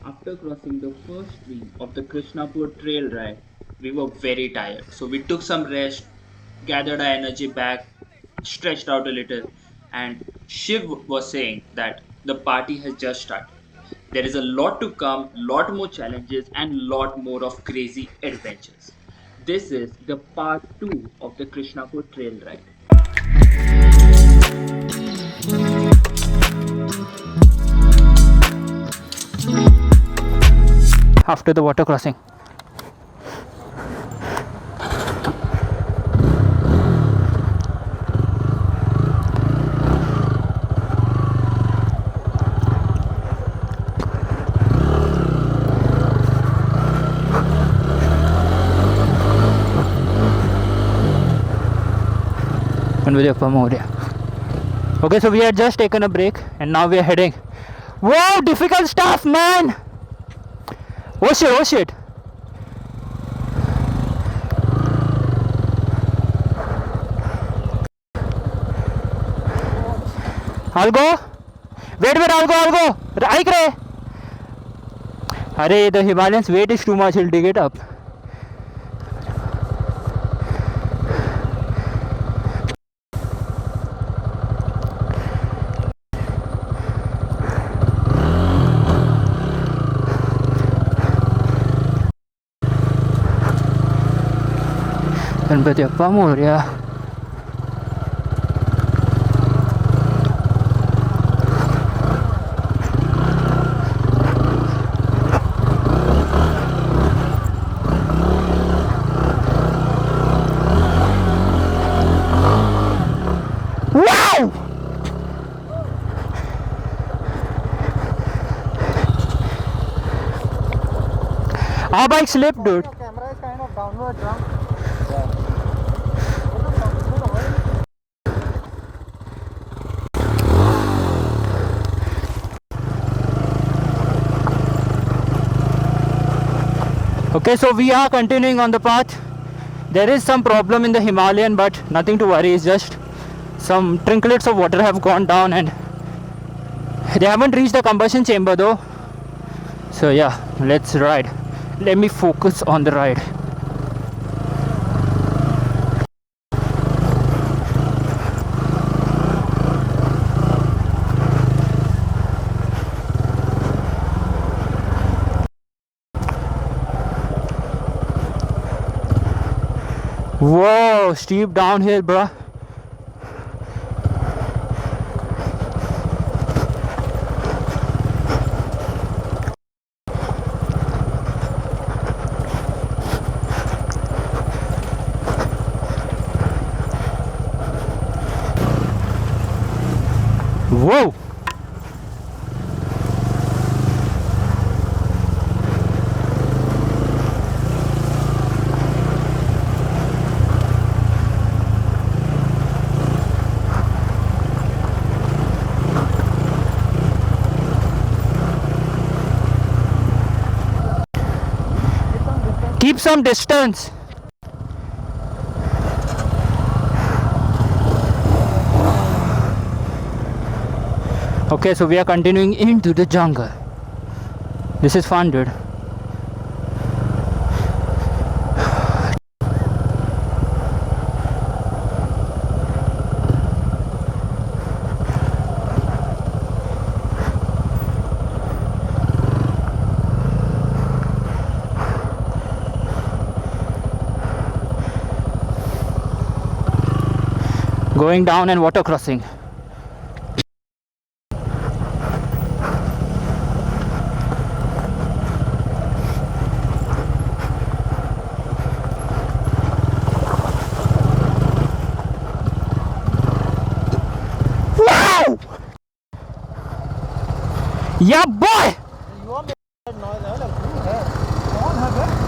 After crossing the first tree of the Krishnapur trail ride, we were very tired. So we took some rest, gathered our energy back, stretched out a little, and Shiv was saying that the party has just started. There is a lot to come, lot more challenges, and lot more of crazy adventures. This is the part 2 of the Krishnapur trail ride. After the water crossing. Okay, so we had just taken a break and now we are heading. Whoa, difficult stuff, man! Oh shit, oh shit. I'll go. Wait, I'll go. Hike re. Arey, the Himalayan's weight is too much, he'll dig it up. Ganpati Appa Morya. Wow! Our bike slipped, dude. The camera is kind of downward drunk. Okay, so we are continuing on the path. There is some problem in the Himalayan, but nothing to worry. It's just some trinklets of water have gone down and they haven't reached the combustion chamber though. So yeah, let's ride. Let me focus on the ride. Whoa, steep downhill, bruh. Whoa. Keep some distance. Okay, so we are continuing into the jungle. This is fun, dude. Going down and water crossing. Wow! Yeah, boy! You want that noise? Like who है? कौन है बे?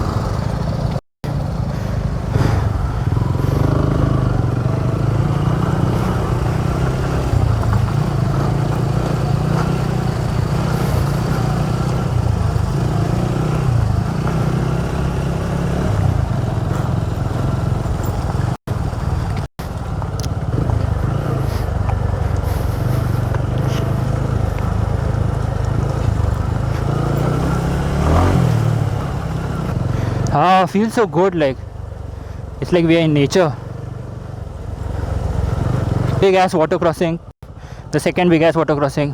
Feels so good, like it's like we are in nature. Big ass water crossing, the second big ass water crossing.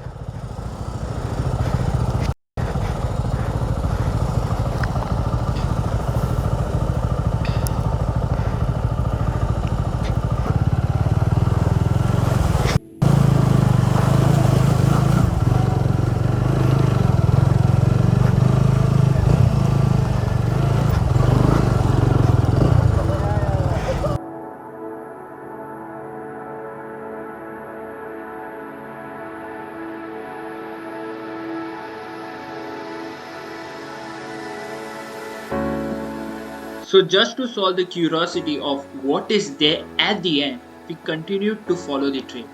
So, just to solve the curiosity of what is there at the end, we continued to follow the trail.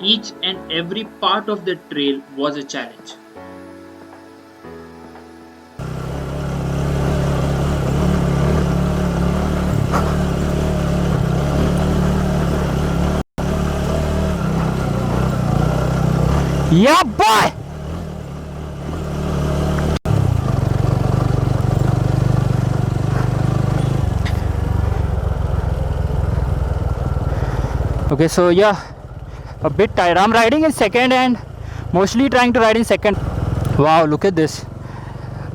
Each and every part of the trail was a challenge. Yeah, boy! Okay, so yeah, a bit tired. I'm riding in second and mostly trying to ride in second. Wow, look at this.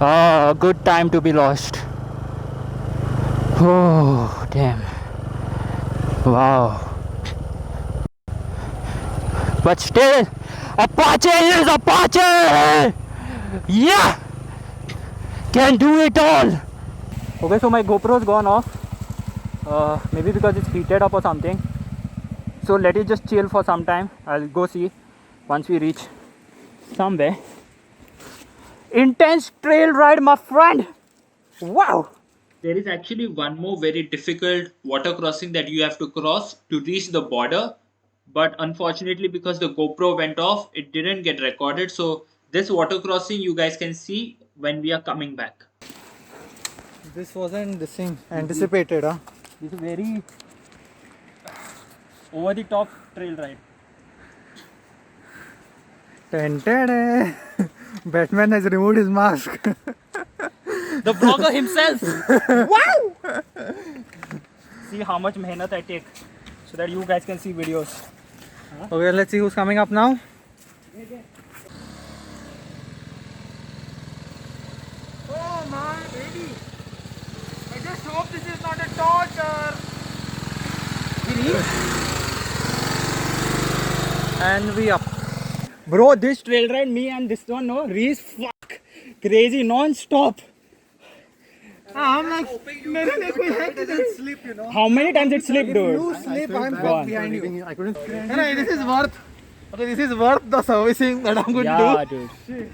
A good time to be lost. Oh, damn. Wow. But still, Apache is Apache! Yeah! Can do it all! Okay, so my GoPro's gone off. Maybe because it's heated up or something. So let it just chill for some time. I'll go see once we reach somewhere. Intense trail ride, my friend! Wow! There is actually one more very difficult water crossing that you have to cross to reach the border. But unfortunately, because the GoPro went off, it didn't get recorded. So, this water crossing you guys can see when we are coming back. This wasn't this thing anticipated, huh? This is very over the top trail ride. Tented. Batman has removed his mask. The vlogger himself! Wow! See how much mehnat I take so that you guys can see videos. Okay, let's see who's coming up now. Oh my baby! I just hope this is not a torture. And we up. Bro, this trail ride, me and this one, no, is fuck crazy non-stop. I'm like, sleep, you know. How many times it slipped, dude? You sleep, I'm Go back on. behind you. I couldn't. No, this is worth. Okay, this is worth the servicing that I'm going Yeah, to dude. do.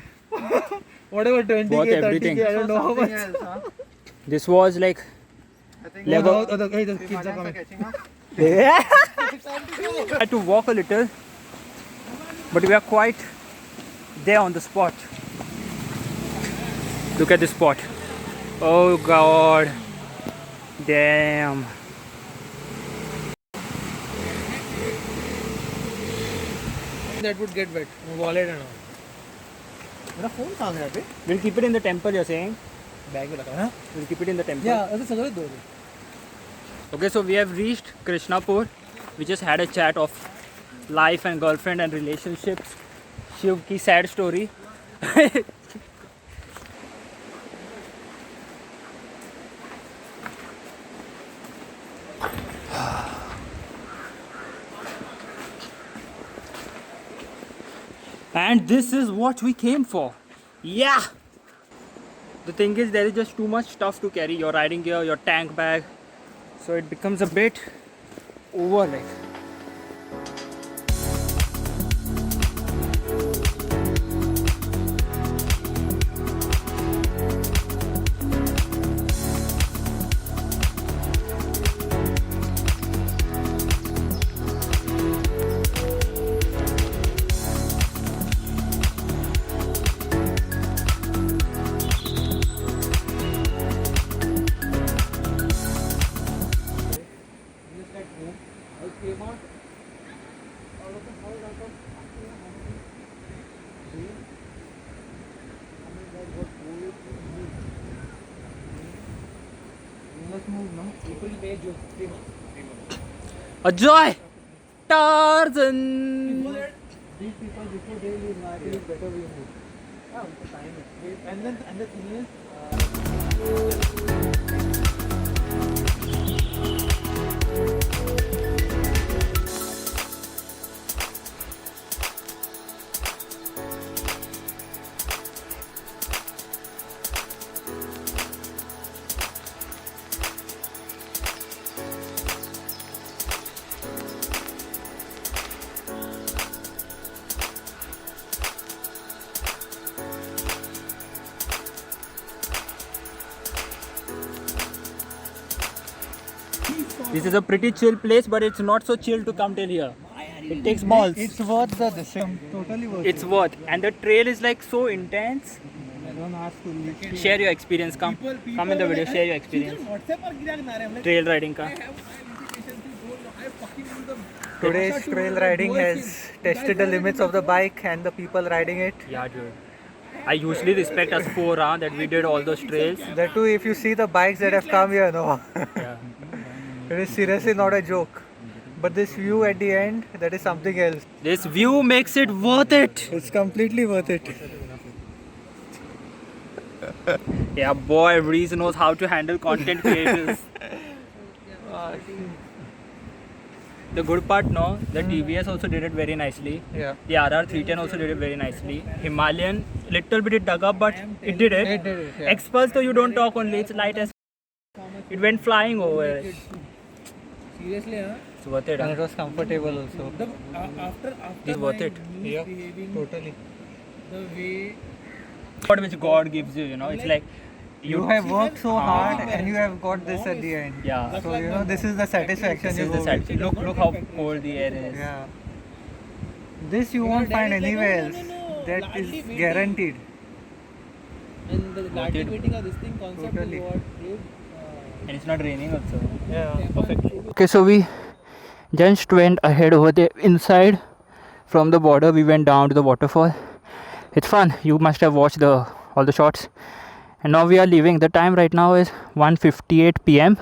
Whatever 20k, Worth 30k, everything. I don't know how much. This was like Lego. Oh, hey, the kids are coming. I had to walk a little, but we are quite there on the spot. Look at this spot. Oh god, damn. That would get wet. Wallet and all. मेरा phone कहाँ गया बे? We'll keep it in the temple, you're saying? Bag में लगा है? We'll keep it in the temple. Yeah, ऐसे सगळे दो. Okay, so we have reached Krishnapur. We just had a chat of life and girlfriend and relationships. Shiv ki sad story. And this is what we came for. Yeah! The thing is, there is just too much stuff to carry. Your riding gear, your tank bag. So it becomes a bit over like. first move, no? People pay just A joy! Tarzan! these people before they leave, I think it's better we move. Yeah, time it. And the thing is, This is a pretty chill place, but it's not so chill to come till here. It takes balls. it's worth the decision. Totally worth It's worth. And the trail is like so intense. I don't ask to leave. Share your experience. Come in the video. Share your experience. Trail riding ka. Today's trail riding has tested the limits of the bike and the people riding it. Yeah, dude. I usually respect us four that we did all those trails. That too, if you see the bikes that have come here, no. Yeah. It is seriously not a joke. But this view at the end, that is something else. This view makes it worth it. It's completely worth it. Yeah, boy, Reese knows how to handle content creators. The good part, no, the TVS also did it very nicely. Yeah. The RR 310 also did it very nicely. Himalayan, little bit it dug up, but it did it. It did it, yeah. Expulse, though you don't talk only, it's light as. It went flying over it. Seriously, huh? It's worth it. And Huh? it was comfortable also. After It's worth it. Yeah, behaving totally. the way What which God gives you, you know, it's like You have worked so hard and you have got this at the end. Yeah. So, you know, this is the satisfaction This you is go the with. satisfaction. Look how cold the air is. Yeah. This you won't find anywhere else. That is guaranteed. and the latte it. waiting of this thing concept Totally. is what Dave, And it's not raining also. Yeah. Perfectly. Okay, so we just went ahead over there inside from the border. We went down to the waterfall. It's fun. You must have watched all the shots. And now we are leaving. The time right now is 1:58 p.m.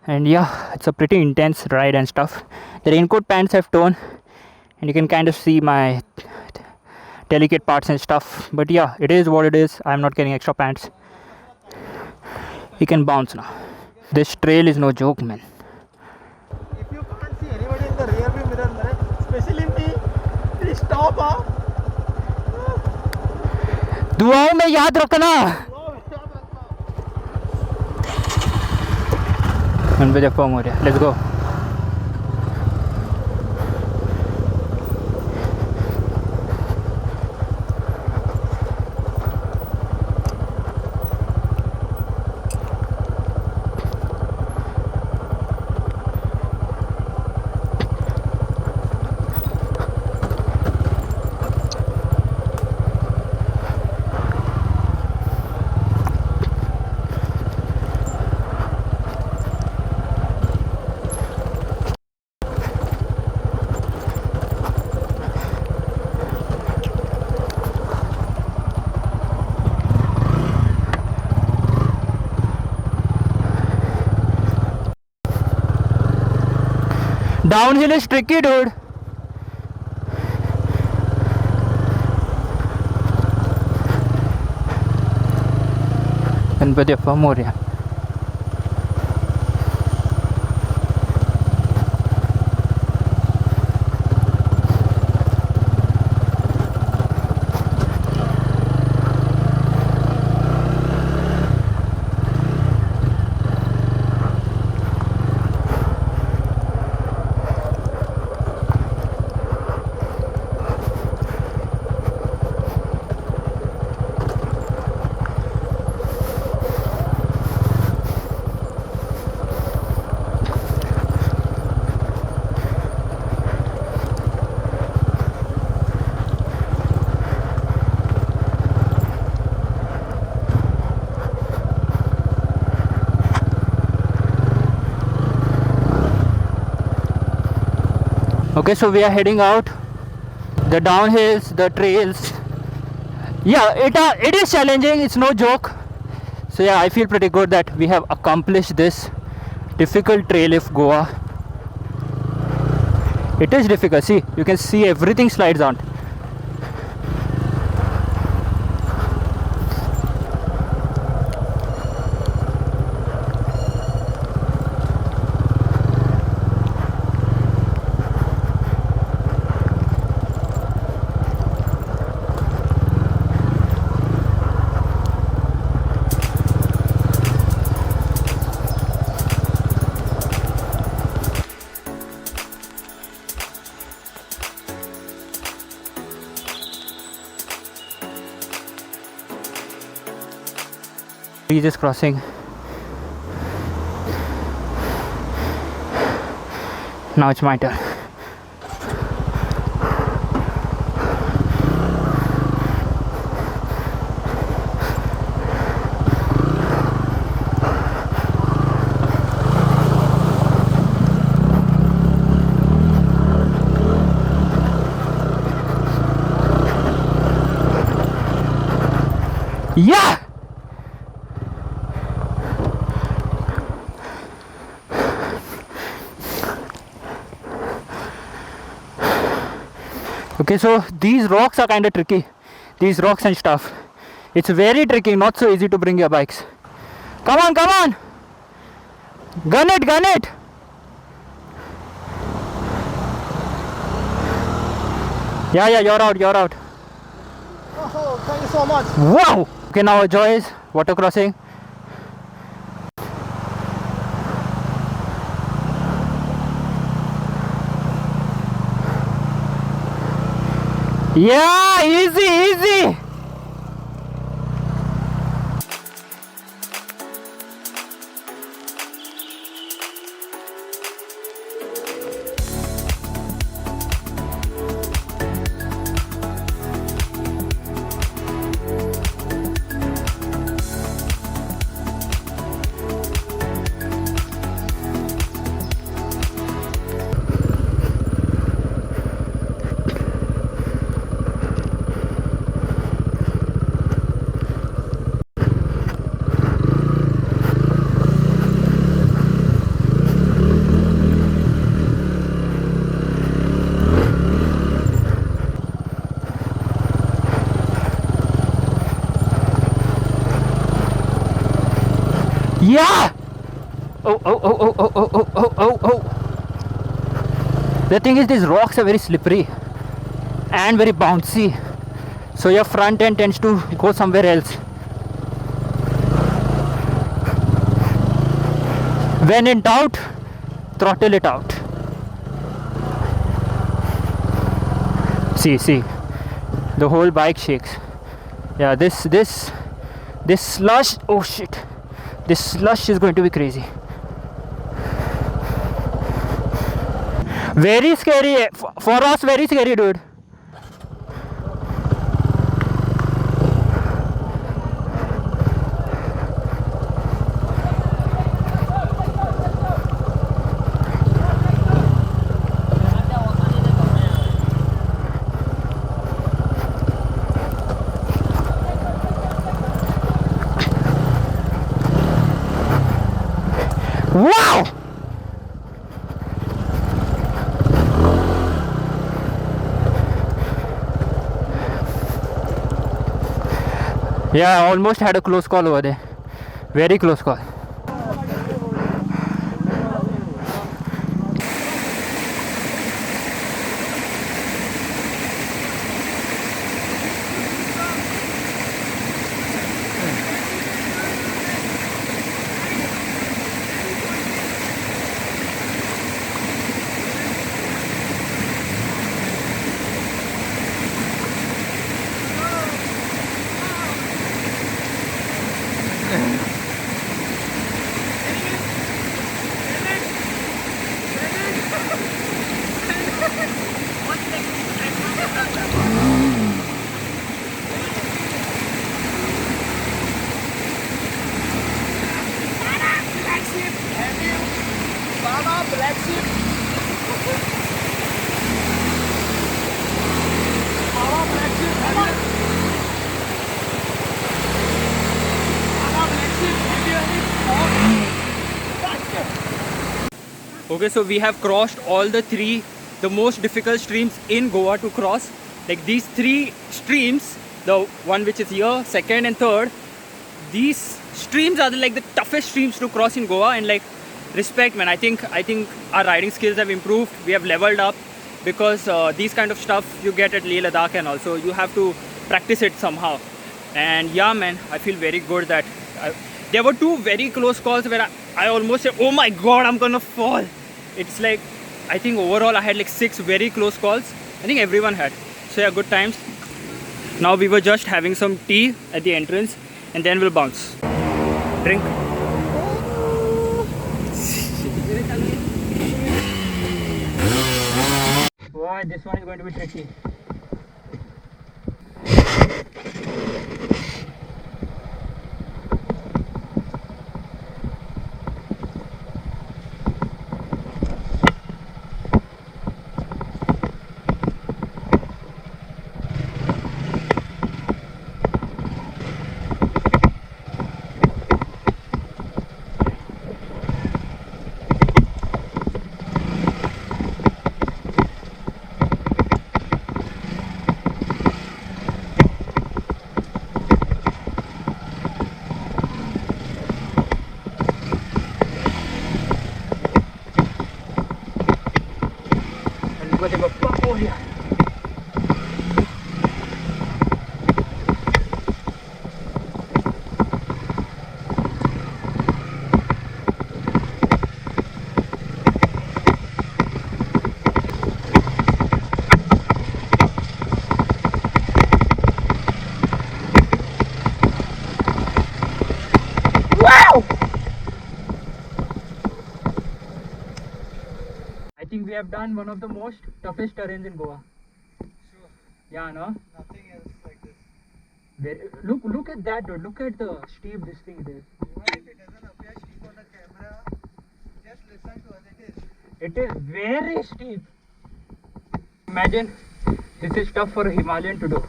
And yeah, it's a pretty intense ride and stuff. The raincoat pants have torn, and you can kind of see my delicate parts and stuff. But yeah, it is what it is. I'm not getting extra pants. We can bounce now. This trail is no joke, man. If you can't see anybody in the rear view mirror, especially me, please stop, huh? दुआओं में याद रखना. Ganpati Bappa Morya. Let's go. Downhill is tricky, dude. Ganpati Bappa Morya. Okay, so we are heading out. The downhills, the trails. Yeah, it is challenging. It's no joke. So yeah, I feel pretty good that we have accomplished this difficult trail of Goa. It is difficult. See, you can see everything slides on. Bridge is crossing. Now it's my turn. Yeah! Okay, so these rocks are kind of tricky. These rocks and stuff. It's very tricky, not so easy to bring your bikes. Come on, come on! Gun it, gun it! Yeah, you're out, you're out. Oh, thank you so much. Wow! Okay, now Joyce, water crossing. Yeah, easy, easy. Yeah! Oh. The thing is, these rocks are very slippery and very bouncy. So your front end tends to go somewhere else. When in doubt, throttle it out. See, the whole bike shakes. Yeah, this slush, oh shit. This slush is going to be crazy. Very scary. For us, very scary, dude. Wow! Yeah, I almost had a close call over there. Very close call. Okay, so we have crossed all the most difficult streams in Goa to cross. Like these 3 streams, the one which is here, second and third, these streams are like the toughest streams to cross in Goa. And like, respect, man. I think our riding skills have improved. We have leveled up because these kind of stuff you get at Leh Ladakh, and also you have to practice it somehow. And yeah, man, I feel very good that there were 2 very close calls where I almost said, oh my god, I'm gonna fall. It's like, I think overall I had like 6 very close calls. I think everyone had. So yeah, good times. Now we were just having some tea at the entrance and then we'll bounce. Drink. Boy, this one is going to be tricky. I think we have done one of the most toughest terrains in Goa. Sure. Yeah, no? Nothing else like this. Look at that, dude. Look at the steep this thing is. Even if it doesn't appear steep on the camera, just listen to us. It is very steep. Imagine this is tough for a Himalayan to do.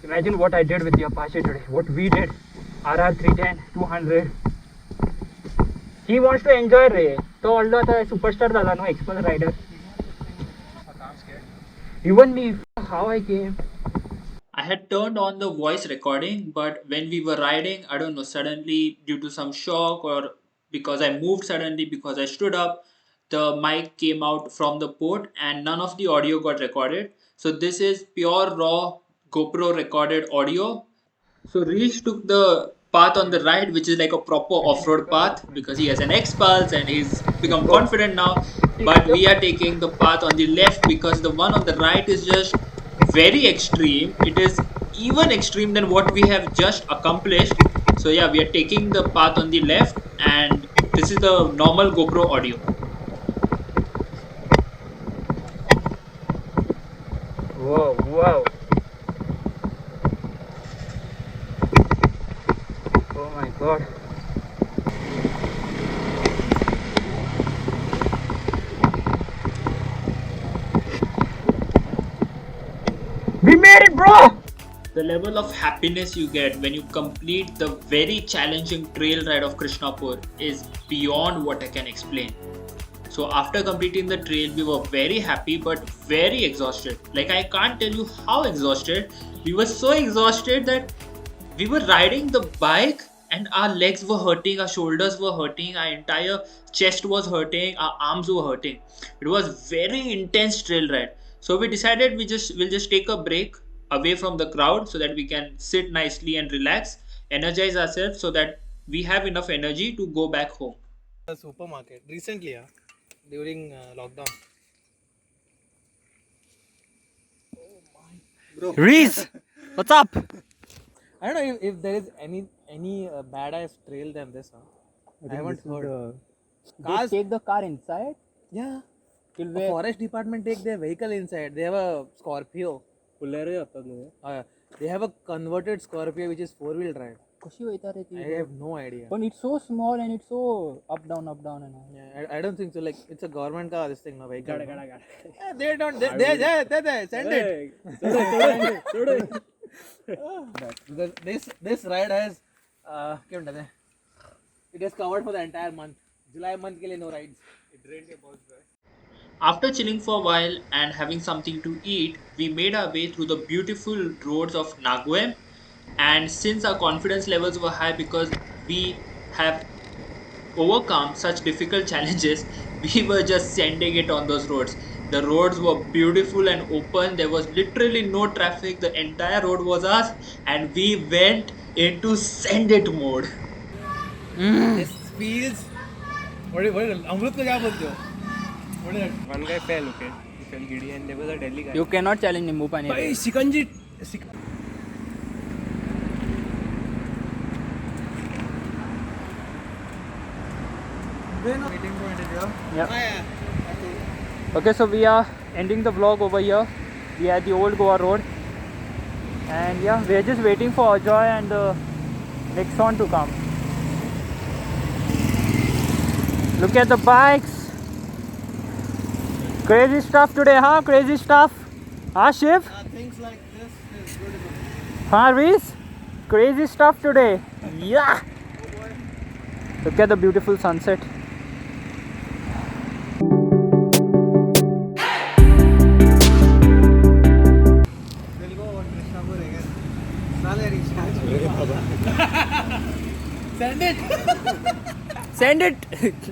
Imagine what I did with the Apache today. What we did. RR 310, 200. He wants to enjoy रे. तो ऑल्डो आता superstar झाला no expert rider. I'm scared. Even me, how I came. I had turned on the voice recording, but when we were riding, I don't know, suddenly due to some shock or because I moved suddenly, because I stood up, the mic came out from the port and none of the audio got recorded. So this is pure raw GoPro recorded audio. So Reach took the path on the right, which is like a proper off-road path because he has an X-Pulse and he's become confident now. But we are taking the path on the left because the one on the right is just very extreme. It is even extreme than what we have just accomplished. So yeah, we are taking the path on the left and this is the normal GoPro audio. Whoa, whoa. Oh my god. We made it, bro! The level of happiness you get when you complete the very challenging trail ride of Krishnapur is beyond what I can explain. So after completing the trail, we were very happy but very exhausted. Like I can't tell you how exhausted. We were so exhausted that we were riding the bike and our legs were hurting, our shoulders were hurting, our entire chest was hurting, our arms were hurting. It was very intense trail ride. So we decided we'll just take a break away from the crowd so that we can sit nicely and relax, energize ourselves so that we have enough energy to go back home. A supermarket recently, during lockdown. Reese! What's up? I don't know if there is any badass trail than this. I haven't heard. Cars, Take the car inside? yeah. Till The forest department take their vehicle inside. They have a Scorpio. They have a converted Scorpio which is 4-wheel drive. I have no idea. But it's so small and it's so up down and all. Yeah, I don't think so. Like it's a government car. This thing, no vehicle. Yeah, they don't. They send it. Because this ride has, it has covered for the entire month. July month के लिए no rides. It rained about dry. After chilling for a while and having something to eat, we made our way through the beautiful roads of Naguem. And since our confidence levels were high because we have overcome such difficult challenges, we were just sending it on those roads. The roads were beautiful and open. There was literally no traffic. The entire road was us, and we went into send it mode. This feels. What is Amrut को क्या बोलते हो? What is it? One guy fell, okay? He fell giddy, and there was a Delhi guy. You cannot challenge Nimbu Pani. भाई शिकंजी. Meeting point is here. Yeah. Okay, so we are ending the vlog over here. We are at the old Goa road, and yeah, we are just waiting for Ajoy and the next one to come. Look at the bikes. Crazy stuff today, huh? Crazy stuff. Huh, Shiv? Things like this is beautiful. Huh, Reese? Crazy stuff today. Yeah. Look at the beautiful sunset. We'll go on Krishnapur again. Salary charge. Send it. Send it.